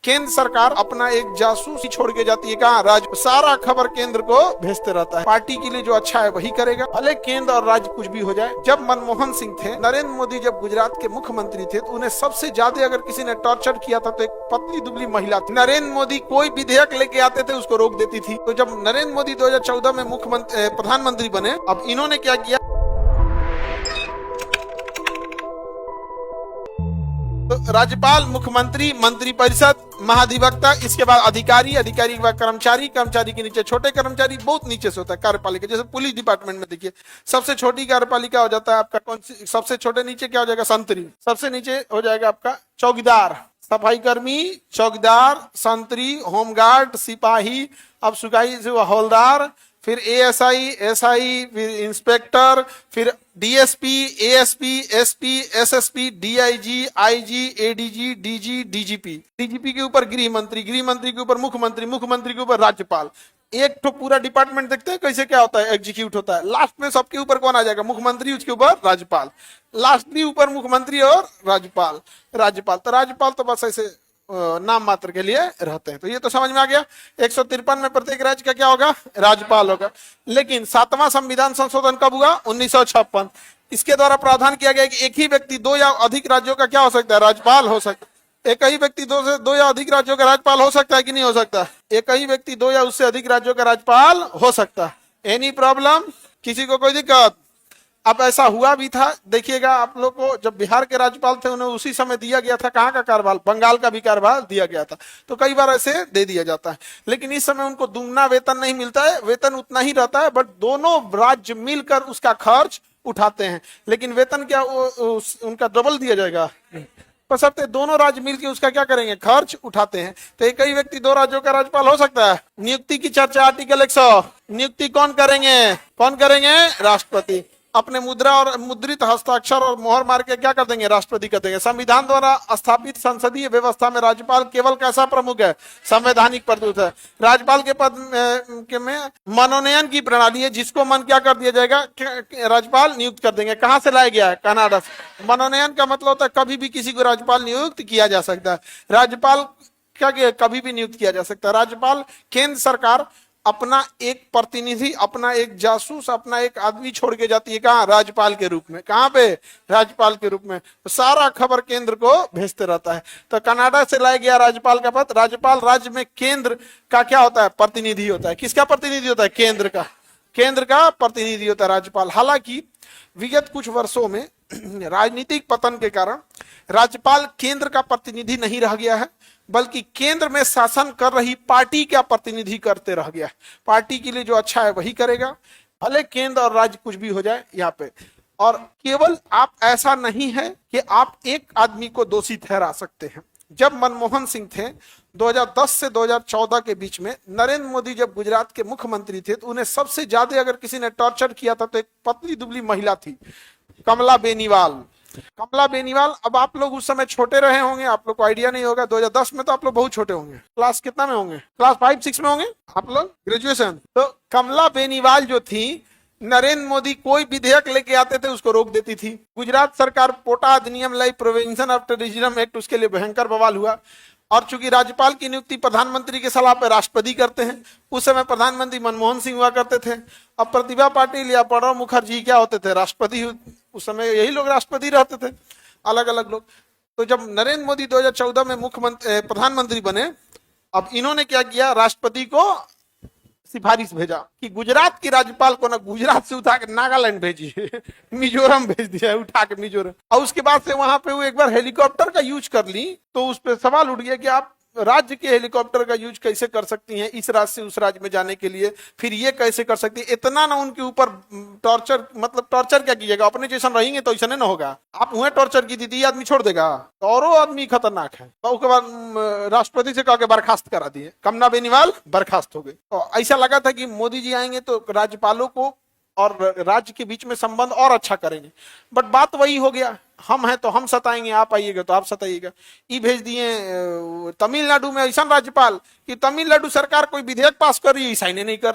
केंद्र सरकार अपना एक जासूस ही छोड़ के जाती है। कहाँ? राज्य। सारा खबर केंद्र को भेजते रहता है। पार्टी के लिए जो अच्छा है वही करेगा, भले केंद्र और राज्य कुछ भी हो जाए। जब मनमोहन सिंह थे, नरेंद्र मोदी जब गुजरात के मुख्यमंत्री थे, तो उन्हें सबसे ज्यादा अगर किसी ने टॉर्चर किया था तो एक पतली दुबली महिला थी। नरेंद्र मोदी कोई विधेयक लेके आते थे उसको रोक देती थी। तो जब नरेंद्र मोदी 2014 में मुख्यमंत्री प्रधानमंत्री बने, अब इन्होंने क्या किया, तो राज्यपाल, मुख्यमंत्री, मंत्रिपरिषद, महाधिवक्ता, इसके बाद अधिकारी, अधिकारी के बाद कर्मचारी, कर्मचारी के नीचे छोटे कर्मचारी, बहुत नीचे से होता है कार्यपालिका। जैसे पुलिस डिपार्टमेंट में देखिए, सबसे छोटी कार्यपालिका हो जाता है आपका कौन सी, सबसे छोटे नीचे क्या हो जाएगा? संतरी। सबसे नीचे हो जाएगा आपका चौकीदार, सफाई कर्मी, चौकीदार, संतरी, होमगार्ड, सिपाही, अब सुखाई से हवलदार, फिर एएसआई, एसआई, फिर इंस्पेक्टर, फिर DSP, ASP, SP, SSP, DIG, IG, ADG, DG, DGP. DGP के ऊपर गृह मंत्री, गृह मंत्री के ऊपर मुख्यमंत्री, मुख्यमंत्री के ऊपर राज्यपाल। एक तो पूरा डिपार्टमेंट देखते हैं कैसे क्या होता है, एग्जीक्यूट होता है। लास्ट में सबके ऊपर कौन आ जाएगा? मुख्यमंत्री, उसके ऊपर राज्यपाल, लास्ट भी ऊपर मुख्यमंत्री और राज्यपाल। राज्यपाल तो बस ऐसे नाम मात्र के लिए रहते हैं। तो ये तो समझ में आ गया। 153 में प्रत्येक राज्य का क्या होगा? राज्यपाल होगा। लेकिन 7वां संविधान संशोधन कब हुआ? 1956। इसके द्वारा प्रावधान किया गया कि एक ही व्यक्ति दो या अधिक राज्यों का क्या हो सकता है? राज्यपाल हो सकता है। एक ही व्यक्ति दो या अधिक राज्यों का राज्यपाल हो सकता है कि नहीं हो सकता? एक ही व्यक्ति दो या उससे अधिक राज्यों का राज्यपाल हो सकता है। Any problem? किसी को कोई दिक्कत? अब ऐसा हुआ भी था, देखिएगा आप लोग को, जब बिहार के राज्यपाल थे उन्हें उसी समय दिया गया था कहाँ का कार्यभार? बंगाल का भी कार्यभार दिया गया था। तो कई बार ऐसे दे दिया जाता है, लेकिन इस समय उनको दुगना वेतन नहीं मिलता है, वेतन उतना ही रहता है, बट दोनों राज्य मिलकर उसका खर्च उठाते हैं। लेकिन वेतन क्या उनका डबल दिया जाएगा? बशर्ते दोनों राज्य मिलकर उसका क्या करेंगे? खर्च उठाते हैं। तो एक ही व्यक्ति दो राज्यों का राज्यपाल हो सकता है। नियुक्ति की चर्चा, आर्टिकल 100। नियुक्ति कौन करेंगे? कौन करेंगे? राष्ट्रपति। अपने मुद्रा और मुद्रित हस्ताक्षर और मोहर मार के क्या कर देंगे? राष्ट्रपति कर देंगे। संविधान द्वारा स्थापित संसदीय व्यवस्था में राज्यपाल केवल कैसा प्रमुख है? संवैधानिक प्रमुख है। राज्यपाल के पद में मनोनयन की प्रणाली है, जिसको मन क्या कर दिया जाएगा? राज्यपाल नियुक्त कर देंगे। कहां से लाया गया है? कनाडा से। मनोनयन का मतलब होता है कभी भी किसी को राज्यपाल नियुक्त किया जा सकता है। राज्यपाल क्या कभी भी नियुक्त किया जा सकता है। राज्यपाल, केंद्र सरकार अपना एक प्रतिनिधि, अपना एक जासूस, अपना एक आदमी छोड़ के जाती है। कहाँ? राज्यपाल के रूप में। कहाँ पे? राज्यपाल के रूप में। तो सारा खबर केंद्र को भेजते रहता है। तो कनाडा से लाया गया राज्यपाल का पद। राज्यपाल राज्य में केंद्र का क्या होता है? प्रतिनिधि होता है। किसका प्रतिनिधि होता है? केंद्र का। केंद्र का प्रतिनिधि होता है राज्यपाल। हालांकि विगत कुछ वर्षों में राजनीतिक पतन के कारण राज्यपाल केंद्र का प्रतिनिधि नहीं रह गया है, बल्कि केंद्र में शासन कर रही पार्टी का प्रतिनिधि करते रह गया। पार्टी के लिए जो अच्छा है वही करेगा, भले केंद्र और राज्य कुछ भी हो जाए यहाँ पे। और केवल आप, ऐसा नहीं है कि आप एक आदमी को दोषी ठहरा सकते हैं। जब मनमोहन सिंह थे 2010 से 2014 के बीच में, नरेंद्र मोदी जब गुजरात के मुख्यमंत्री थे, तो उन्हें सबसे ज्यादा अगर किसी ने टॉर्चर किया था तो एक पतली दुबली महिला थी, कमला बेनीवाल। कमला बेनीवाल। अब आप लोग उस समय छोटे रहे होंगे, आप लोग को आइडिया नहीं होगा। 2010 में तो आप लोग बहुत छोटे होंगे। क्लास कितना में होंगे? क्लास 5-6 में होंगे आप लोग, ग्रेजुएशन। तो कमला बेनीवाल जो थी, नरेंद्र मोदी कोई विधेयक लेके आते थे उसको रोक देती थी। गुजरात सरकार पोटा अधिनियम लाई, प्रिवेंशन ऑफ टेररिज्म एक्ट, उसके लिए भयंकर बवाल हुआ। और चूंकि राज्यपाल की नियुक्ति प्रधानमंत्री के सलाह पर राष्ट्रपति करते हैं, उस समय प्रधानमंत्री मनमोहन सिंह हुआ करते थे। अब प्रतिभा पाटिल या प्रणब मुखर्जी क्या होते थे? राष्ट्रपति। उस समय यही लोग राष्ट्रपति रहते थे, अलग अलग लोग। तो जब नरेंद्र मोदी 2014 में प्रधानमंत्री बने, अब इन्होंने क्या किया? राष्ट्रपति को सिफारिश भेजा कि गुजरात की राज्यपाल को ना गुजरात से उठा के नागालैंड भेजिए, मिजोरम भेज दिया है उठा के मिजोरम। और उसके बाद से वहां पे वो एक बार हेलीकॉप्टर का यूज कर ली, तो उस पर सवाल उठ गया कि आप राज्य के हेलीकॉप्टर का यूज कैसे कर सकती हैं इस राज्य से उस राज्य में जाने के लिए? फिर ये कैसे कर सकती है? इतना ना उनके ऊपर टॉर्चर, मतलब टॉर्चर क्या कीजिएगा? अपने जैसा रहेंगे तो ऐसा नहीं ना होगा। आप उन्हें टॉर्चर की थी, आदमी छोड़ देगा? तो और आदमी खतरनाक है। तो उसके बाद राष्ट्रपति से कहा के बर्खास्त करा दिए, कमला बेनीवाल बर्खास्त हो गई। तो ऐसा लगा था कि मोदी जी आएंगे तो राज्यपालों को और राज्य के बीच में संबंध और अच्छा करेंगे, बट बात वही हो गया, हम हैं तो हम सताएंगे, आप आइएगा तो आप सताइएगा। ये भेज दिए तमिलनाडु में ऐसा राज्यपाल कि तमिलनाडु सरकार कोई विधेयक पास कर रही है, साइने नहीं कर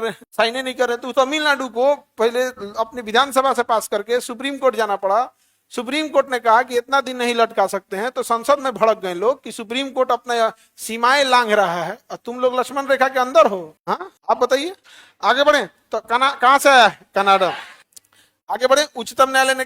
रहे। तो तमिलनाडु को पहले अपने विधानसभा से पास करके सुप्रीम कोर्ट जाना पड़ा, सुप्रीम कोर्ट ने कहा कि इतना दिन नहीं लटका सकते हैं, तो संसद में भड़क गए लोग कि सुप्रीम कोर्ट अपने सीमाएं लांघ रहा है और तुम लोग लक्ष्मण रेखा के अंदर हो। हाँ, आप बताइए। आगे बढ़े तो कहाँ से आया है? कनाडा। आगे बढ़े, उच्चतम न्यायालय ने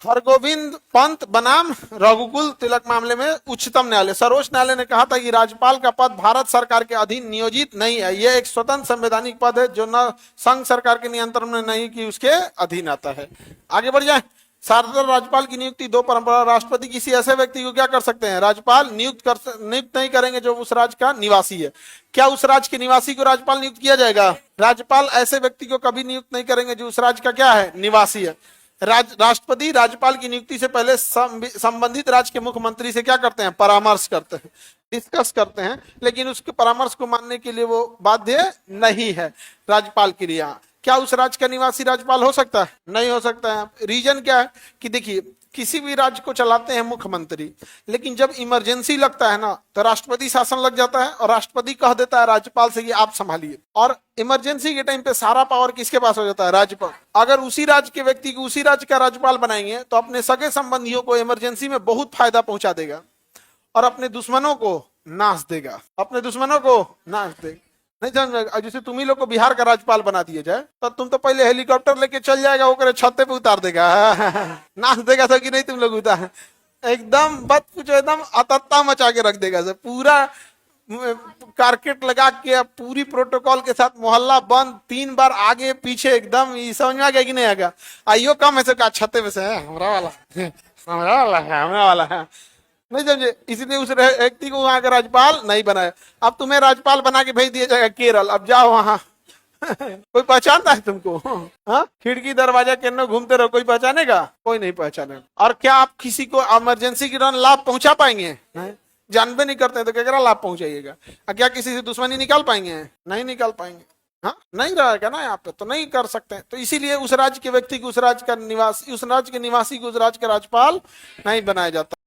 हरगोविंद पंत बनाम रघुकुल तिलक मामले में उच्चतम न्यायालय, सर्वोच्च न्यायालय ने कहा था कि राज्यपाल का पद भारत सरकार के अधीन नियोजित नहीं है, यह एक स्वतंत्र संवैधानिक पद है जो न संघ सरकार के नियंत्रण में नहीं कि उसके अधीन आता है। आगे बढ़ जाए, शारदा राज्यपाल की नियुक्ति दो परंपरा, राष्ट्रपति किसी ऐसे व्यक्ति को क्या कर सकते हैं? राज्यपाल नियुक्त नहीं करेंगे जो उस राज्य का निवासी है। क्या उस राज्य के निवासी को राज्यपाल नियुक्त किया जाएगा? राज्यपाल ऐसे व्यक्ति को कभी नियुक्त नहीं करेंगे जो उस राज्य का क्या है? निवासी है। राष्ट्रपति राज्यपाल की नियुक्ति से पहले संबंधित राज्य के मुख्यमंत्री से क्या करते हैं? परामर्श करते हैं, डिस्कस करते हैं, लेकिन उसके परामर्श को मानने के लिए वो बाध्य नहीं है राज्यपाल के लिए। क्या उस राज्य का निवासी राज्यपाल हो सकता है? नहीं हो सकता है। रीजन क्या है कि देखिए, किसी भी राज्य को चलाते हैं मुख्यमंत्री, लेकिन जब इमरजेंसी लगता है ना तो राष्ट्रपति शासन लग जाता है और राष्ट्रपति कह देता है राज्यपाल से कि आप संभालिए, और इमरजेंसी के टाइम पे सारा पावर किसके पास हो जाता है? राज्यपाल। अगर उसी राज्य के व्यक्ति को उसी राज्य का राज्यपाल बनाएंगे तो अपने सगे संबंधियों को इमरजेंसी में बहुत फायदा पहुंचा देगा और अपने दुश्मनों को नाश देगा, अपने दुश्मनों को नाश देगा। नहीं समझ? जैसे तुम ही लोग को बिहार का राज्यपाल बना दिया जाए तो तुम तो पहले हेलीकॉप्टर लेके चल जाएगा, वो छत्ते पे उतार देगा, नाच देगा था कि नहीं तुम लोग उतार, एकदम बत कुछ एकदम अतत्ता मचा के रख देगा सर, पूरा कारकेट लगा के पूरी प्रोटोकॉल के साथ, मोहल्ला बंद, 3 बार आगे पीछे, एकदम समझ में आ गया कि नहीं आएगा? आइयो कम ऐसे कहा छत्ते पे से है हमारा वाला, हमारा वाला है, हमारा वाला है, नहीं समझे? इसलिए उस व्यक्ति को वहां का राज्यपाल नहीं बनाया। अब तुम्हें राज्यपाल बना के भेज दिया जाएगा केरल, अब जाओ वहां। कोई पहचानता है तुमको? हाँ, खिड़की दरवाजा केनो घूमते रहो, कोई पहचानेगा? कोई नहीं पहचानेगा। और क्या आप किसी को इमरजेंसी के दौरान लाभ पहुंचा पाएंगे? जानबे नहीं करते तो क्या लाभ पहुंचाइएगा? क्या किसी से दुश्मनी निकाल पाएंगे? नहीं निकाल पाएंगे। हाँ, नहीं रहेगा ना यहाँ पे, तो नहीं कर सकते। तो इसीलिए उस राज्य के व्यक्ति को उस राज्य का निवासी, उस राज्य के निवासी को उस राज्य का राज्यपाल नहीं बनाया जाता।